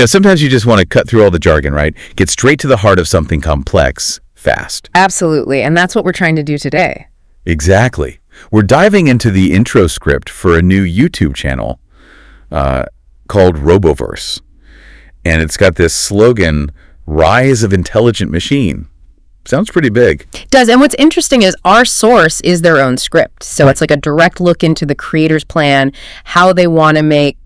Sometimes you just want to cut through all the jargon, right? Get straight to the heart of something complex, fast. Absolutely, and that's what we're trying to do today. Exactly. We're diving into the intro script for a new YouTube channel called RoboVerse. And it's got this slogan, Rise of Intelligent Machine. Sounds pretty big. It does, and what's interesting is our source is their own script. So It's like a direct look into the creator's plan, how they want to make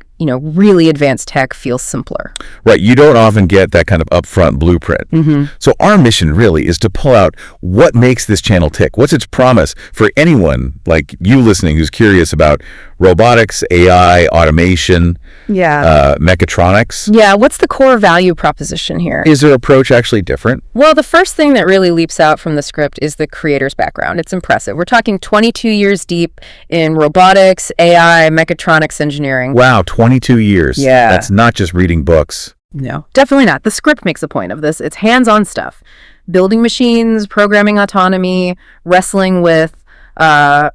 really advanced tech feels simpler. Right. You don't often get that kind of upfront blueprint. So our mission really is to pull out what makes this channel tick. What's its promise for anyone like you listening who's curious about robotics, AI, automation, mechatronics? Yeah. What's the core value proposition here? Is their approach actually different? Well, the first thing that really leaps out from the script is the creator's background. It's impressive. We're talking 22 years deep in robotics, AI, mechatronics engineering. Wow, 22 years. Yeah. That's not just reading books. No, definitely not. The script makes a point of this. It's hands-on stuff. Building machines, programming autonomy, wrestling with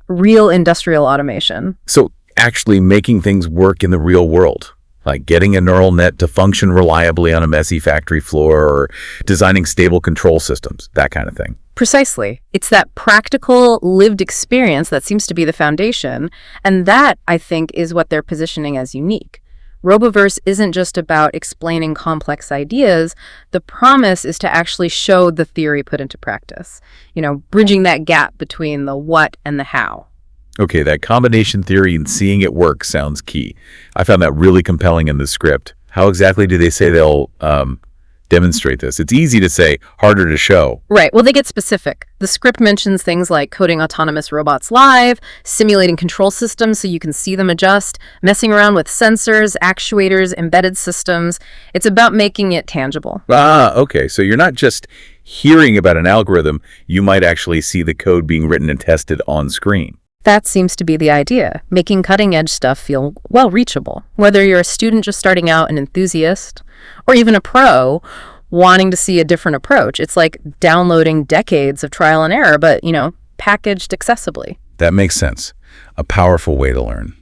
real industrial automation. So actually making things work in the real world, like getting a neural net to function reliably on a messy factory floor or designing stable control systems, that kind of thing. Precisely. It's that practical, lived experience that seems to be the foundation, and that, I think, is what they're positioning as unique. RoboVerse isn't just about explaining complex ideas. The promise is to actually show the theory put into practice, bridging that gap between the what and the how. Okay, that combination theory and seeing it work sounds key. I found that really compelling in the script. How exactly do they say they'll demonstrate this? It's easy to say, harder to show. Right. Well, they get specific. The script mentions things like coding autonomous robots live, simulating control systems so you can see them adjust, messing around with sensors, actuators, embedded systems. It's about making it tangible. Okay. So you're not just hearing about an algorithm, you might actually see the code being written and tested on screen. That seems to be the idea, making cutting-edge stuff feel, reachable. Whether you're a student just starting out, an enthusiast, or even a pro wanting to see a different approach. It's like downloading decades of trial and error, but, packaged accessibly. That makes sense. A powerful way to learn.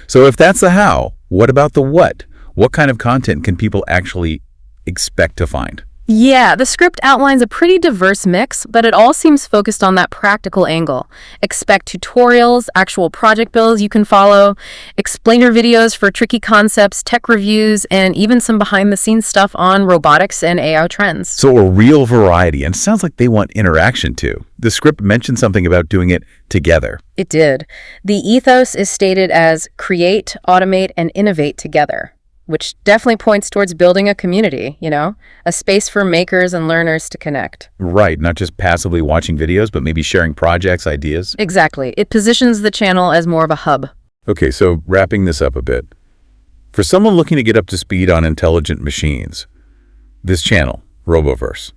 So if that's the how, what about the what? What kind of content can people actually expect to find? Yeah, the script outlines a pretty diverse mix, but it all seems focused on that practical angle. Expect tutorials, actual project builds you can follow, explainer videos for tricky concepts, tech reviews, and even some behind-the-scenes stuff on robotics and AI trends. So a real variety, and it sounds like they want interaction too. The script mentioned something about doing it together. It did. The ethos is stated as create, automate, and innovate together, which definitely points towards building a community, a space for makers and learners to connect. Right, not just passively watching videos, but maybe sharing projects, ideas. Exactly. It positions the channel as more of a hub. Okay, so wrapping this up a bit. For someone looking to get up to speed on intelligent machines, this channel, RoboVerse,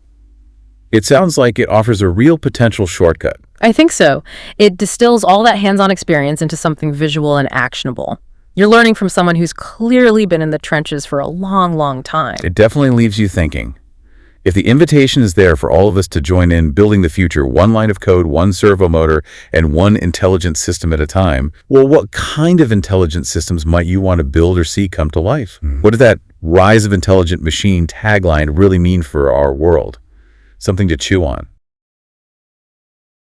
it sounds like it offers a real potential shortcut. I think so. It distills all that hands-on experience into something visual and actionable. You're learning from someone who's clearly been in the trenches for a long, long time. It definitely leaves you thinking. If the invitation is there for all of us to join in building the future, one line of code, one servo motor, and one intelligent system at a time, well, what kind of intelligent systems might you want to build or see come to life? What does that rise of intelligent machine tagline really mean for our world? Something to chew on.